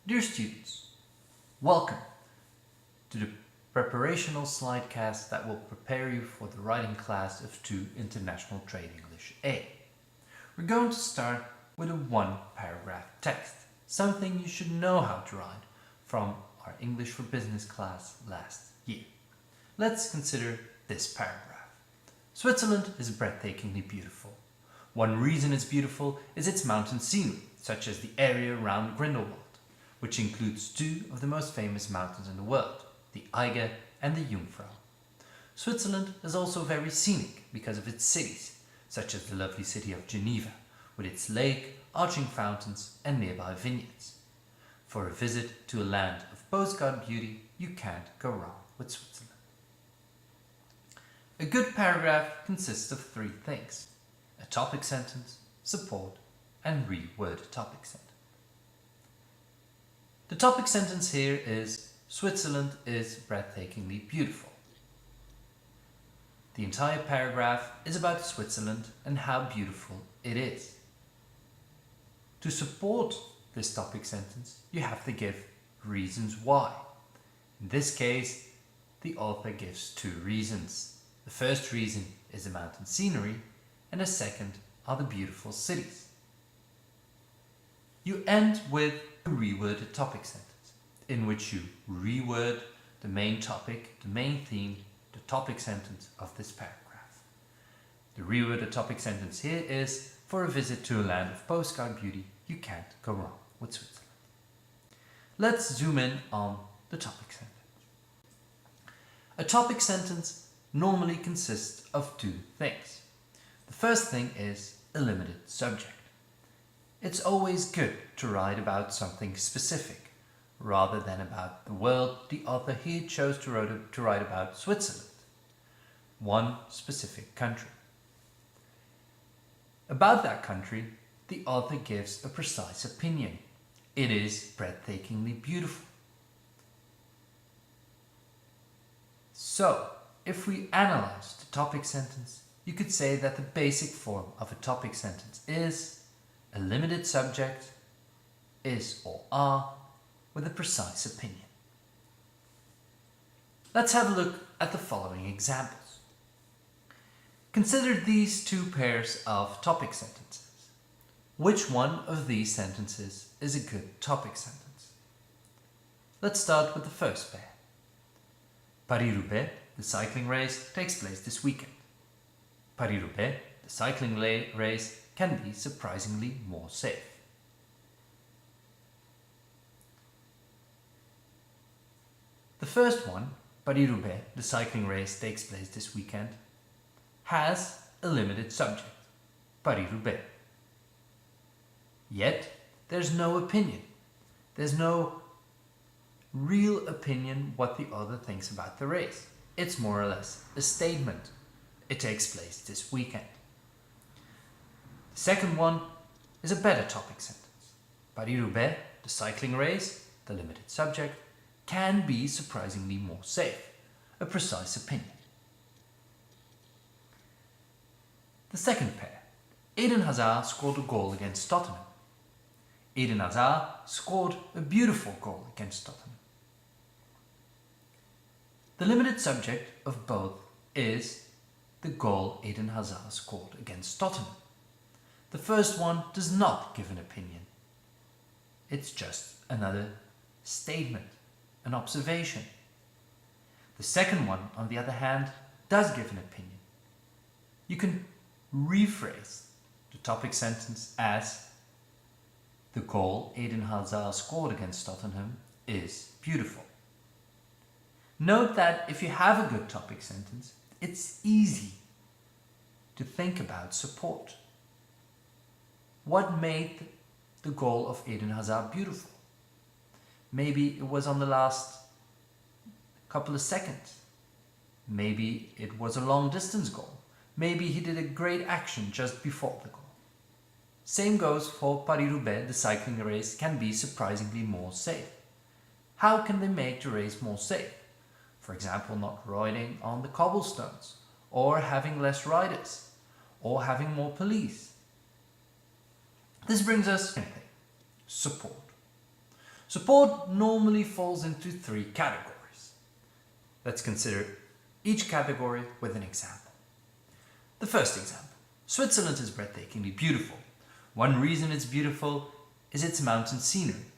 Dear students, welcome to the preparational slidecast that will prepare you for the writing class of 2 International Trade English A. We're going to start with a one-paragraph text, something you should know how to write from our English for Business class last year. Let's consider this paragraph. Switzerland is breathtakingly beautiful. One reason it's beautiful is its mountain scenery, such as the area around Grindelwald, which includes 2 of the most famous mountains in the world, the Eiger and the Jungfrau. Switzerland is also very scenic because of its cities, such as the lovely city of Geneva, with its lake, arching fountains and nearby vineyards. For a visit to a land of postcard beauty, you can't go wrong with Switzerland. A good paragraph consists of 3 things: a topic sentence, support, and reworded topic sentence. The topic sentence here is Switzerland is breathtakingly beautiful. The entire paragraph is about Switzerland and how beautiful it is. To support this topic sentence, you have to give reasons why. In this case, the author gives 2 reasons. The first reason is the mountain scenery, and the second are the beautiful cities. You end with a reworded topic sentence, in which you reword the main topic, the main theme, the topic sentence of this paragraph. The reworded topic sentence here is, for a visit to a land of postcard beauty, you can't go wrong with Switzerland. Let's zoom in on the topic sentence. A topic sentence normally consists of 2 things. The first thing is a limited subject. It's always good to write about something specific, rather than about the world. The author here chose to write about Switzerland, one specific country. About that country, the author gives a precise opinion. It is breathtakingly beautiful. So, if we analyze the topic sentence, you could say that the basic form of a topic sentence is a limited subject, is or are, with a precise opinion. Let's have a look at the following examples. Consider these 2 pairs of topic sentences. Which one of these sentences is a good topic sentence? Let's start with the first pair. Paris-Roubaix, the cycling race, takes place this weekend. Paris-Roubaix, the cycling race, can be surprisingly more safe. The first one, Paris-Roubaix, the cycling race takes place this weekend, has a limited subject, Paris-Roubaix. Yet, there's no opinion. There's no real opinion what the author thinks about the race. It's more or less a statement. It takes place this weekend. The second one is a better topic sentence. Paris-Roubaix, the cycling race, the limited subject, can be surprisingly more safe. A precise opinion. The second pair. Eden Hazard scored a goal against Tottenham. Eden Hazard scored a beautiful goal against Tottenham. The limited subject of both is the goal Eden Hazard scored against Tottenham. The first one does not give an opinion. It's just another statement, an observation. The second one, on the other hand, does give an opinion. You can rephrase the topic sentence as the goal Eden Hazard scored against Tottenham is beautiful. Note that if you have a good topic sentence, it's easy to think about support. What made the goal of Eden Hazard beautiful? Maybe it was on the last couple of seconds. Maybe it was a long distance goal. Maybe he did a great action just before the goal. Same goes for Paris-Roubaix, the cycling race can be surprisingly more safe. How can they make the race more safe? For example, not riding on the cobblestones, or having less riders, or having more police. This brings us to support. Support normally falls into three categories. Let's consider each category with an example. The first example. Switzerland is breathtakingly beautiful. One reason it's beautiful is its mountain scenery.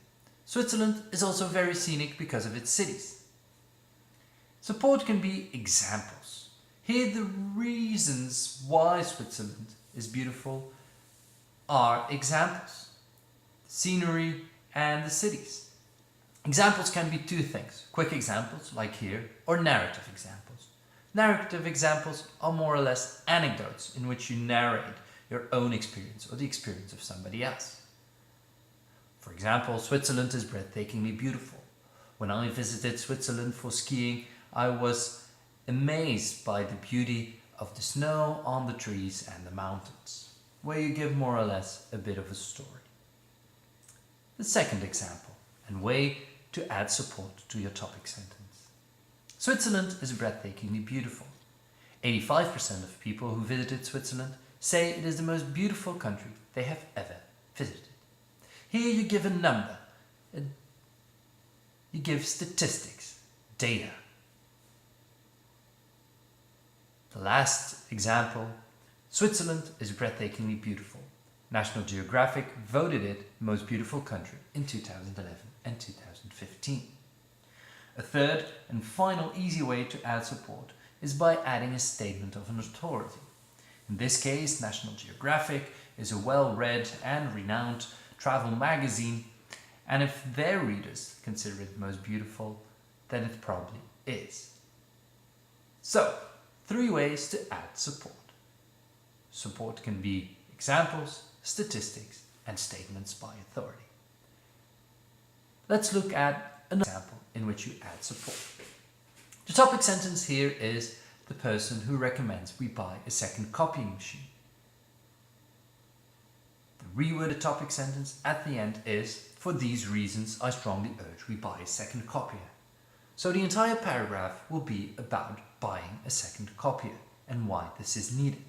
Switzerland is also very scenic because of its cities. Support can be examples. Here the reasons why Switzerland is beautiful are examples. The scenery and the cities. Examples can be two things. Quick examples, like here, or narrative examples. Narrative examples are more or less anecdotes in which you narrate your own experience or the experience of somebody else. For example, Switzerland is breathtakingly beautiful. When I visited Switzerland for skiing, I was amazed by the beauty of the snow on the trees and the mountains, where you give more or less a bit of a story. The second example, and way to add support to your topic sentence. Switzerland is breathtakingly beautiful. 85% of people who visited Switzerland say it is the most beautiful country they have ever visited. Here you give a number, you give statistics, data. The last example, Switzerland is breathtakingly beautiful. National Geographic voted it the most beautiful country in 2011 and 2015. A third and final easy way to add support is by adding a statement of an authority. In this case, National Geographic is a well-read and renowned travel magazine, and if their readers consider it most beautiful, then it probably is. So, 3 ways to add support. Support can be examples, statistics, and statements by authority. Let's look at an example in which you add support. The topic sentence here is the person who recommends we buy a second copying machine. The reworded topic sentence at the end is, for these reasons I strongly urge we buy a second copier. So the entire paragraph will be about buying a second copier and why this is needed.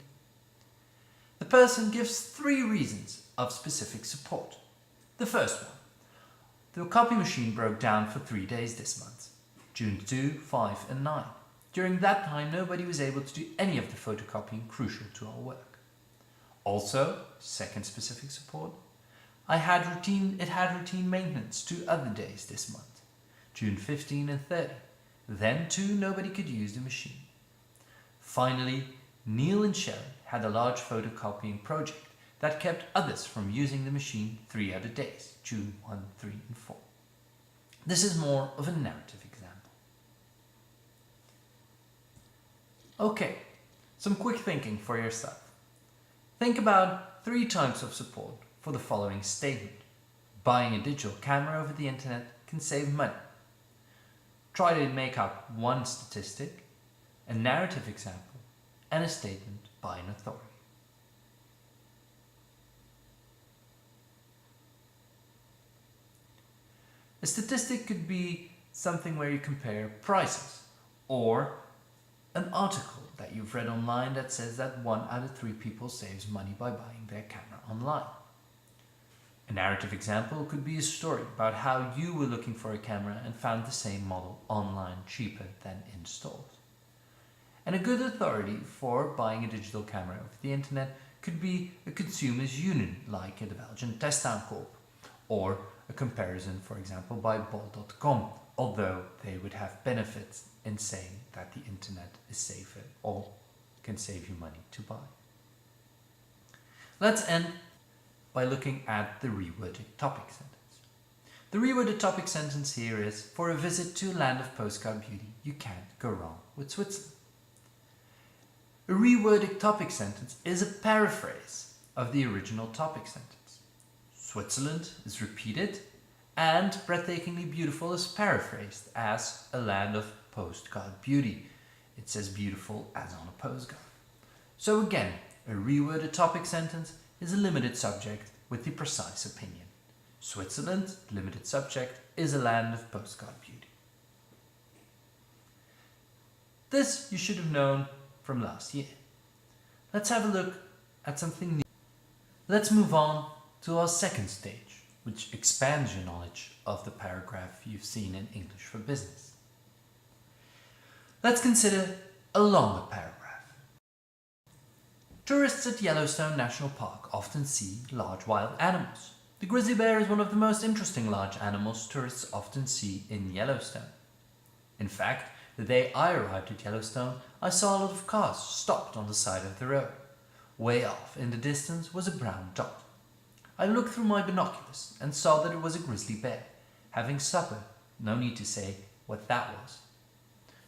The person gives 3 reasons of specific support. The first one. The copy machine broke down for 3 days this month, June 2, 5 and 9. During that time nobody was able to do any of the photocopying crucial to our work. Also, second specific support, it had routine maintenance 2 other days this month, June 15 and 30. Then too nobody could use the machine. Finally, Neil and Sharon had a large photocopying project that kept others from using the machine 3 other days, June 1, 3 and 4. This is more of a narrative example. Okay, some quick thinking for yourself. Think about 3 types of support for the following statement. Buying a digital camera over the internet can save money. Try to make up 1 statistic, a narrative example, and a statement by an authority. A statistic could be something where you compare prices, or an article that you've read online that says that 1 out of 3 people saves money by buying their camera online. A narrative example could be a story about how you were looking for a camera and found the same model online cheaper than in stores. And a good authority for buying a digital camera over the internet could be a consumers union like the Belgian Testaankoop, or a comparison, for example, by bol.com, although they would have benefits in saying that the internet is safer or can save you money to buy. Let's end by looking at the reworded topic sentence. The reworded topic sentence here is, for a visit to a land of postcard beauty, you can't go wrong with Switzerland. A reworded topic sentence is a paraphrase of the original topic sentence. Switzerland is repeated, and breathtakingly beautiful is paraphrased as a land of postcard beauty. It says beautiful as on a postcard. So again, a reworded topic sentence is a limited subject with the precise opinion. Switzerland, limited subject, is a land of postcard beauty. This you should have known from last year. Let's have a look at something new. Let's move on to our second stage, which expands your knowledge of the paragraph you've seen in English for Business. Let's consider a longer paragraph. Tourists at Yellowstone National Park often see large wild animals. The grizzly bear is one of the most interesting large animals tourists often see in Yellowstone. In fact, the day I arrived at Yellowstone, I saw a lot of cars stopped on the side of the road. Way off in the distance was a brown dot. I looked through my binoculars and saw that it was a grizzly bear, having supper. No need to say what that was.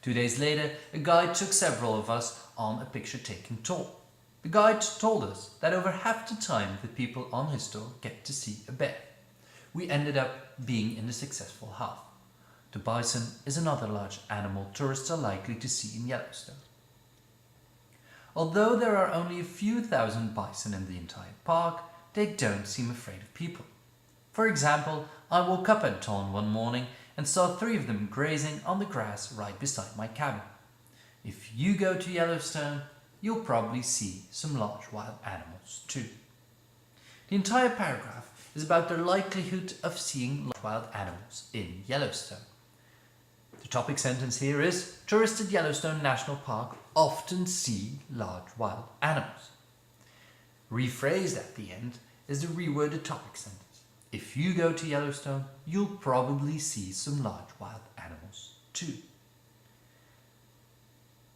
2 days later, a guide took several of us on a picture-taking tour. The guide told us that over half the time the people on his tour get to see a bear. We ended up being in the successful half. The bison is another large animal tourists are likely to see in Yellowstone. Although there are only a few thousand bison in the entire park, they don't seem afraid of people. For example, I woke up at dawn one morning and saw 3 of them grazing on the grass right beside my cabin. If you go to Yellowstone, you'll probably see some large wild animals too. The entire paragraph is about the likelihood of seeing large wild animals in Yellowstone. The topic sentence here is, tourists at Yellowstone National Park often see large wild animals. Rephrased at the end is the reworded topic sentence. If you go to Yellowstone, you'll probably see some large wild animals too.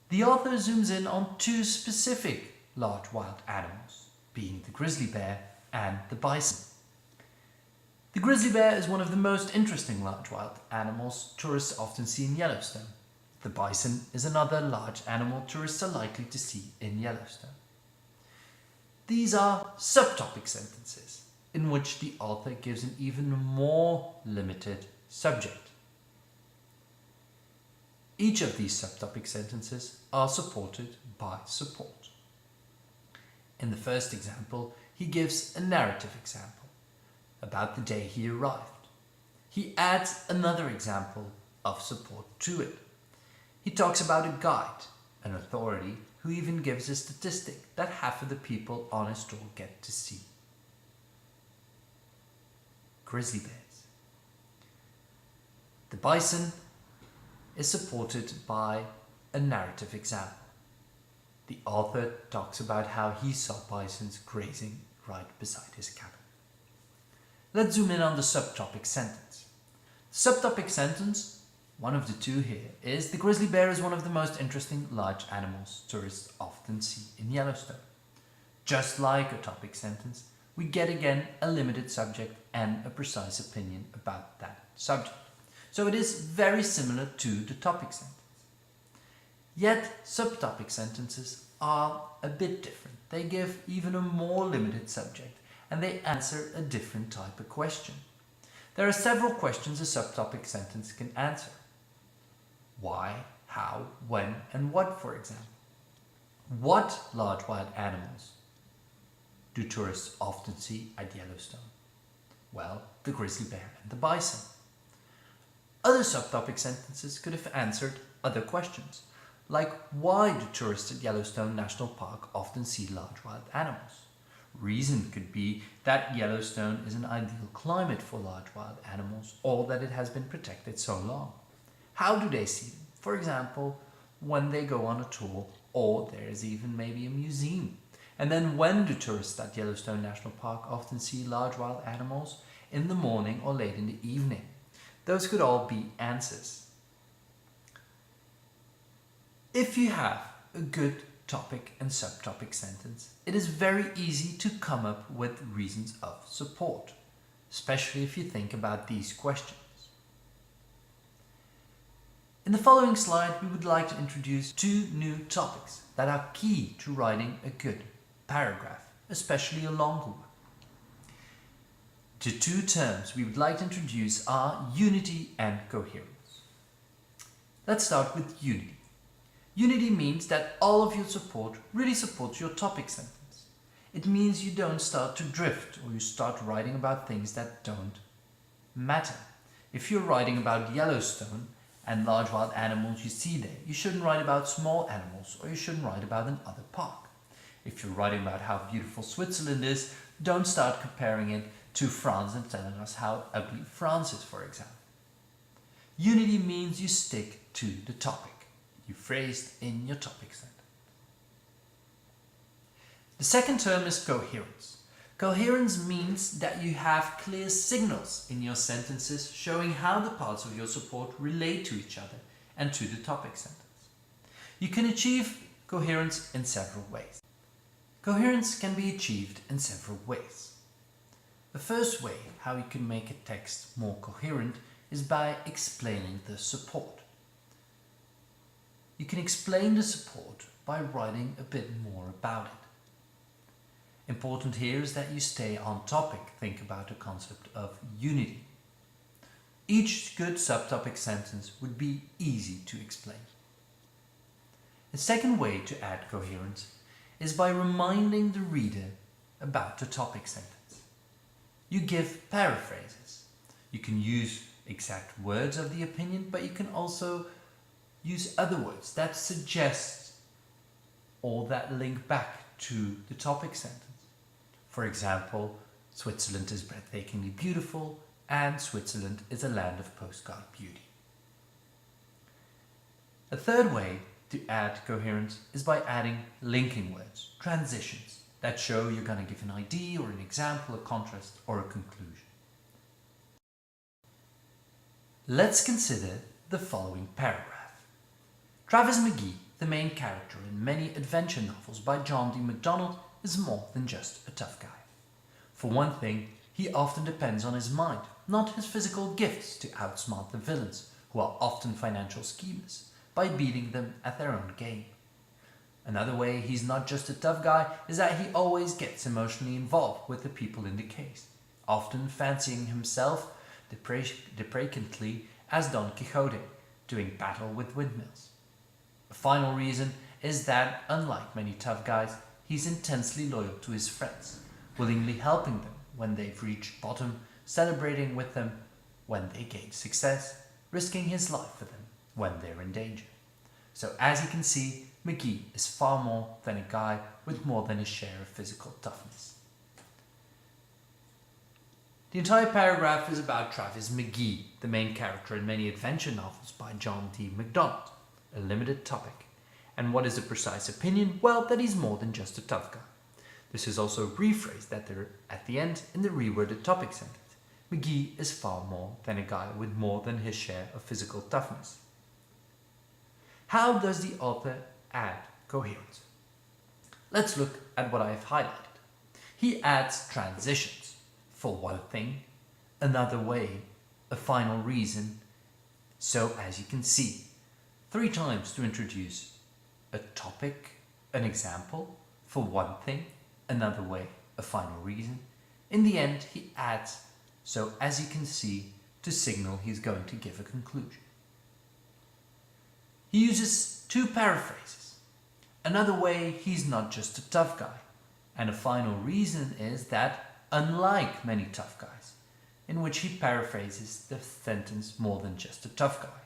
The author zooms in on 2 specific large wild animals, being the grizzly bear and the bison. The grizzly bear is one of the most interesting large wild animals tourists often see in Yellowstone. The bison is another large animal tourists are likely to see in Yellowstone. These are subtopic sentences in which the author gives an even more limited subject. Each of these subtopic sentences are supported by support. In the first example, he gives a narrative example about the day he arrived. He adds another example of support to it. He talks about a guide, an authority, who even gives a statistic that half of the people on his tour get to see grizzly bears. The bison is supported by a narrative example. The author talks about how he saw bisons grazing right beside his cabin. Let's zoom in on the subtopic sentence. The subtopic sentence, one of the 2 here, is the grizzly bear is one of the most interesting large animals tourists often see in Yellowstone. Just like a topic sentence, we get again a limited subject and a precise opinion about that subject. So it is very similar to the topic sentence. Yet subtopic sentences are a bit different. They give even a more limited subject and they answer a different type of question. There are several questions a subtopic sentence can answer. Why, how, when, and what, for example. What large wild animals do tourists often see at Yellowstone? Well, the grizzly bear and the bison. Other subtopic sentences could have answered other questions, like why do tourists at Yellowstone National Park often see large wild animals? Reason could be that Yellowstone is an ideal climate for large wild animals, or that it has been protected so long. How do they see them? For example, when they go on a tour, or there is even maybe a museum. And then when do tourists at Yellowstone National Park often see large wild animals? In the morning or late in the evening. Those could all be answers. If you have a good topic and subtopic sentence, it is very easy to come up with reasons of support, especially if you think about these questions. In the following slide, we would like to introduce 2 new topics that are key to writing a good paragraph, especially a longer one. The 2 terms we would like to introduce are unity and coherence. Let's start with unity. Unity means that all of your support really supports your topic sentence. It means you don't start to drift or you start writing about things that don't matter. If you're writing about Yellowstone and large wild animals you see there, you shouldn't write about small animals, or you shouldn't write about another park. If you're writing about how beautiful Switzerland is, don't start comparing it to France and telling us how ugly France is, for example. Unity means you stick to the topic you phrased in your topic sentence. The second term is coherence. Coherence means that you have clear signals in your sentences showing how the parts of your support relate to each other and to the topic sentence. You can achieve coherence in several ways. Coherence can be achieved in several ways. The first way how you can make a text more coherent is by explaining the support. You can explain the support by writing a bit more about it. Important here is that you stay on topic. Think about the concept of unity. Each good subtopic sentence would be easy to explain. The second way to add coherence is by reminding the reader about the topic sentence. You give paraphrases. You can use exact words of the opinion, but you can also use other words that suggest or that link back to the topic sentence. For example, Switzerland is breathtakingly beautiful and Switzerland is a land of postcard beauty. A third way to add coherence is by adding linking words, transitions, that show you're going to give an idea or an example, a contrast or a conclusion. Let's consider the following paragraph. Travis McGee, the main character in many adventure novels by John D. MacDonald, is more than just a tough guy. For one thing, he often depends on his mind, not his physical gifts, to outsmart the villains, who are often financial schemers, by beating them at their own game. Another way he's not just a tough guy is that he always gets emotionally involved with the people in the case, often fancying himself deprecantly as Don Quixote, doing battle with windmills. A final reason is that, unlike many tough guys, he's intensely loyal to his friends, willingly helping them when they've reached bottom, celebrating with them when they gain success, risking his life for them when they're in danger. So as you can see, McGee is far more than a guy with more than his share of physical toughness. The entire paragraph is about Travis McGee, the main character in many adventure novels by John D. MacDonald, a limited topic. And what is the precise opinion? Well, that he's more than just a tough guy. This is also rephrased at the end in the reworded topic sentence. McGee is far more than a guy with more than his share of physical toughness. How does the author add coherence? Let's look at what I have highlighted. He adds transitions. For one thing, another way, a final reason. So as you can see, 3 times to introduce a topic, an example, for one thing, another way, a final reason. In the end, he adds, so as you can see, to signal he's going to give a conclusion. He uses 2 paraphrases. Another way, he's not just a tough guy. And a final reason is that, unlike many tough guys, in which he paraphrases the sentence more than just a tough guy.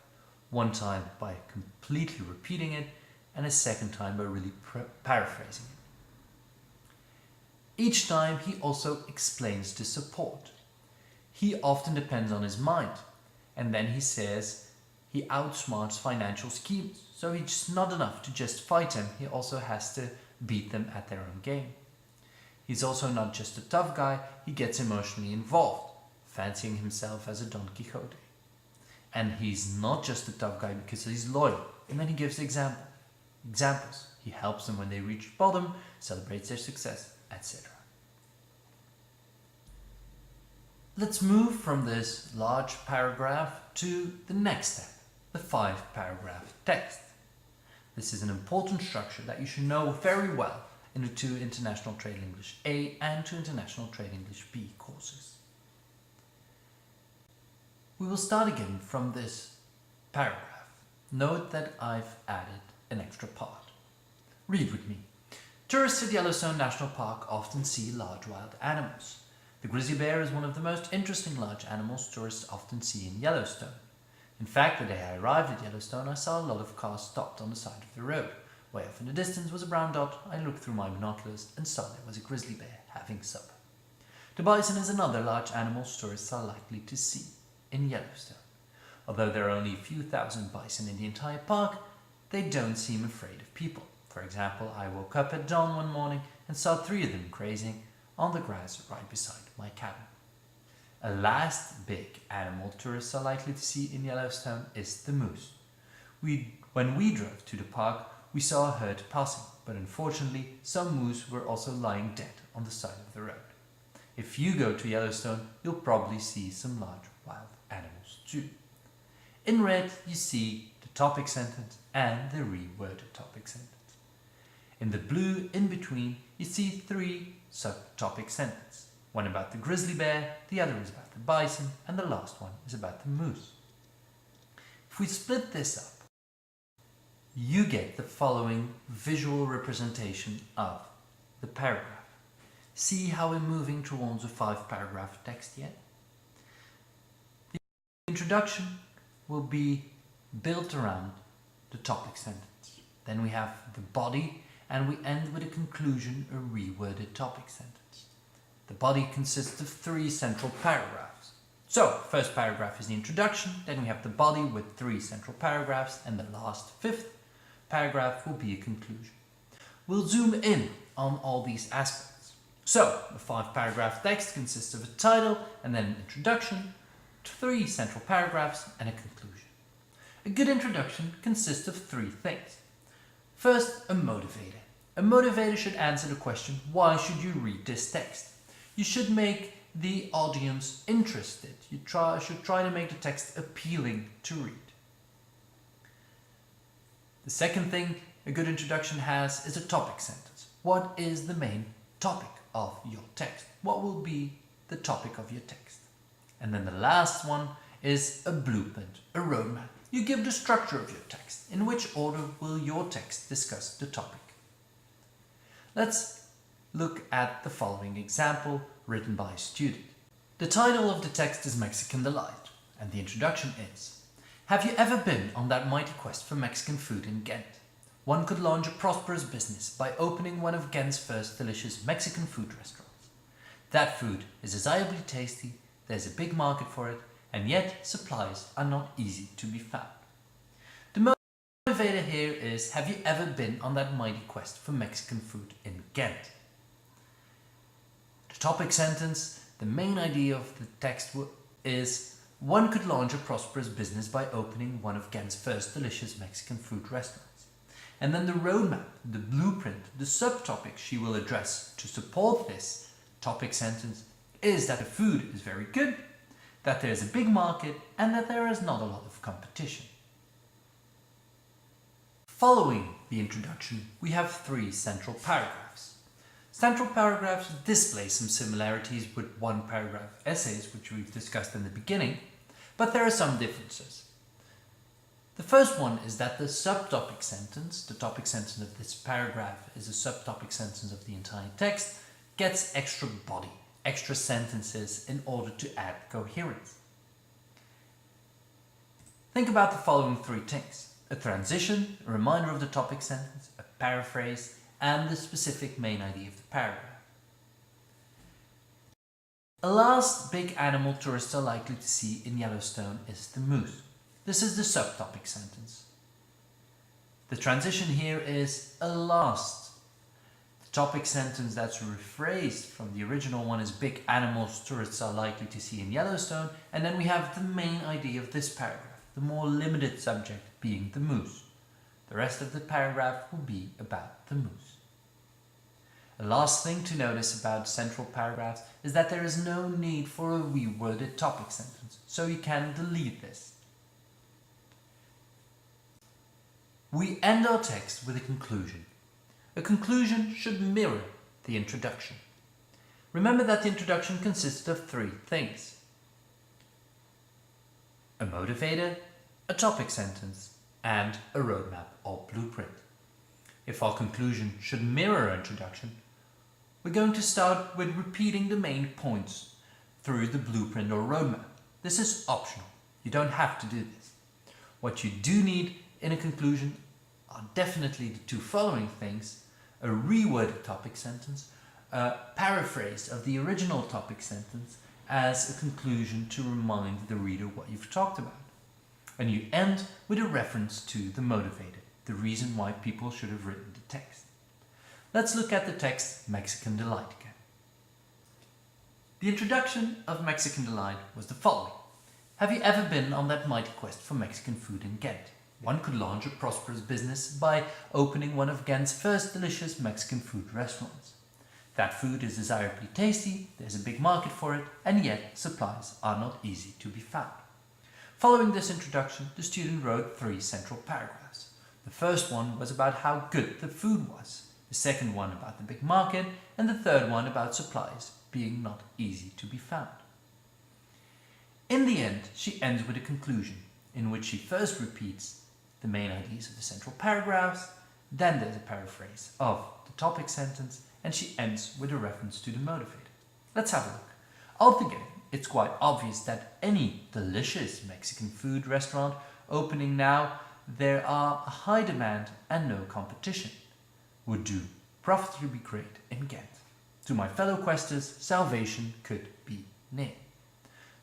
One time by completely repeating it, and a second time by really paraphrasing it. Each time he also explains the support. He often depends on his mind, and then he says he outsmarts financial schemes, so it's not enough to just fight him, he also has to beat them at their own game. He's also not just a tough guy, he gets emotionally involved, fancying himself as a Don Quixote. And he's not just a tough guy because he's loyal, and then he gives examples. He helps them when they reach bottom, celebrates their success, etc. Let's move from this large paragraph to the next step, the 5-paragraph text. This is an important structure that you should know very well in the 2 International Trade English A and 2 International Trade English B courses. We will start again from this paragraph. Note that I've added an extra part. Read with me. Tourists at Yellowstone National Park often see large wild animals. The grizzly bear is one of the most interesting large animals tourists often see in Yellowstone. In fact, the day I arrived at Yellowstone, I saw a lot of cars stopped on the side of the road. Way off in the distance was a brown dot. I looked through my binoculars and saw there was a grizzly bear having supper. The bison is another large animal tourists are likely to see in Yellowstone. Although there are only a few thousand bison in the entire park, they don't seem afraid of people. For example, I woke up at dawn one morning and saw 3 of them grazing on the grass right beside my cabin. A last big animal tourists are likely to see in Yellowstone is the moose. When we drove to the park, we saw a herd passing, but unfortunately some moose were also lying dead on the side of the road. If you go to Yellowstone, you'll probably see some large wild animals too. In red, you see the topic sentence and the reworded topic sentence. In the blue, in between, you see 3 subtopic sentences. One about the grizzly bear, the other is about the bison, and the last one is about the moose. If we split this up, you get the following visual representation of the paragraph. See how we're moving towards a 5-paragraph text yet? The introduction will be built around the topic sentence. Then we have the body, and we end with a conclusion, a reworded topic sentence. The body consists of 3 central paragraphs. So, first paragraph is the introduction, then we have the body with 3 central paragraphs, and the last 5th paragraph will be a conclusion. We'll zoom in on all these aspects. So, the 5-paragraph text consists of a title and then an introduction, 3 central paragraphs and a conclusion. A good introduction consists of 3 things. First, a motivator. A motivator should answer the question, why should you read this text? You should make the audience interested. You should try to make the text appealing to read. The second thing a good introduction has is a topic sentence. What is the main topic of your text? What will be the topic of your text? And then the last one is a blueprint, a roadmap. You give the structure of your text. In which order will your text discuss the topic? Let's look at the following example written by a student. The title of the text is Mexican Delight, and the introduction is: have you ever been on that mighty quest for Mexican food in Ghent? One could launch a prosperous business by opening one of Ghent's first delicious Mexican food restaurants. That food is desirably tasty, there's a big market for it, and yet supplies are not easy to be found. The motivator here is: have you ever been on that mighty quest for Mexican food in Ghent? The topic sentence, the main idea of the text is: one could launch a prosperous business by opening one of Ghent's first delicious Mexican food restaurants. And then the roadmap, the blueprint, the subtopic she will address to support this topic sentence is that the food is very good, that there is a big market, and that there is not a lot of competition. Following the introduction, we have 3 central paragraphs. Central paragraphs display some similarities with 1-paragraph essays, which we've discussed in the beginning, but there are some differences. The first one is that the subtopic sentence, the topic sentence of this paragraph is a subtopic sentence of the entire text, gets extra body, extra sentences in order to add coherence. Think about the following 3 things: a transition, a reminder of the topic sentence, a paraphrase, and the specific main idea of the paragraph. A last big animal tourists are likely to see in Yellowstone is the moose. This is the subtopic sentence. The transition here is a last. The topic sentence that's rephrased from the original one is big animals tourists are likely to see in Yellowstone, and then we have the main idea of this paragraph, the more limited subject being the moose. The rest of the paragraph will be about the moose. The last thing to notice about central paragraphs is that there is no need for a reworded topic sentence, so you can delete this. We end our text with a conclusion. A conclusion should mirror the introduction. Remember that the introduction consists of 3 things: a motivator, a topic sentence, and a roadmap or blueprint. If our conclusion should mirror our introduction, we're going to start with repeating the main points through the blueprint or roadmap. This is optional. You don't have to do this. What you do need in a conclusion are definitely the 2 following things: a reworded topic sentence, paraphrase of the original topic sentence as a conclusion to remind the reader what you've talked about. And you end with a reference to the motivator, the reason why people should have written the text. Let's look at the text Mexican Delight again. The introduction of Mexican Delight was the following. Have you ever been on that mighty quest for Mexican food in Ghent? One could launch a prosperous business by opening one of Ghent's first delicious Mexican food restaurants. That food is desirably tasty, there's a big market for it, and yet supplies are not easy to be found. Following this introduction, the student wrote 3 central paragraphs. The first one was about how good the food was, the second one about the big market, and the third one about supplies being not easy to be found. In the end, she ends with a conclusion, in which she first repeats the main ideas of the central paragraphs, then there's a paraphrase of the topic sentence, and she ends with a reference to the motivator. Let's have a look. Altogether, it's quite obvious that any delicious Mexican food restaurant opening now, there are a high demand and no competition. Would do profitably great in Ghent. To my fellow questers, salvation could be near.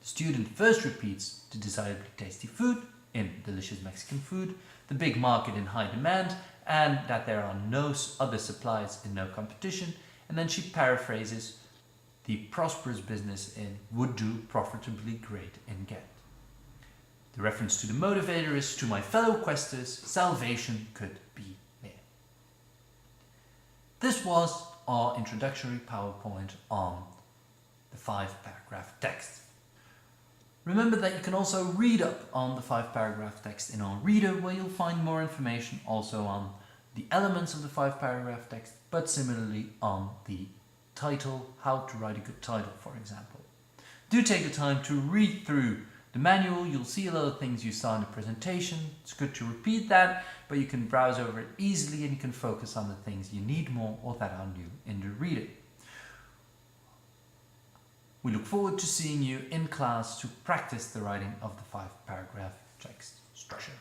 The student first repeats the desirably tasty food in delicious Mexican food, the big market in high demand, and that there are no other supplies in no competition, and then she paraphrases the prosperous business in would do profitably great in Ghent. The reference to the motivator is to my fellow questers, salvation could be near. This was our introductory PowerPoint on the 5-paragraph text. Remember that you can also read up on the 5-paragraph text in our reader, where you'll find more information also on the elements of the 5-paragraph text, but similarly on the title, how to write a good title, for example. Do take the time to read through the manual. You'll see a lot of things you saw in the presentation. It's good to repeat that, but you can browse over it easily and you can focus on the things you need more or that are new in the reader. We look forward to seeing you in class to practice the writing of the 5-paragraph text structure.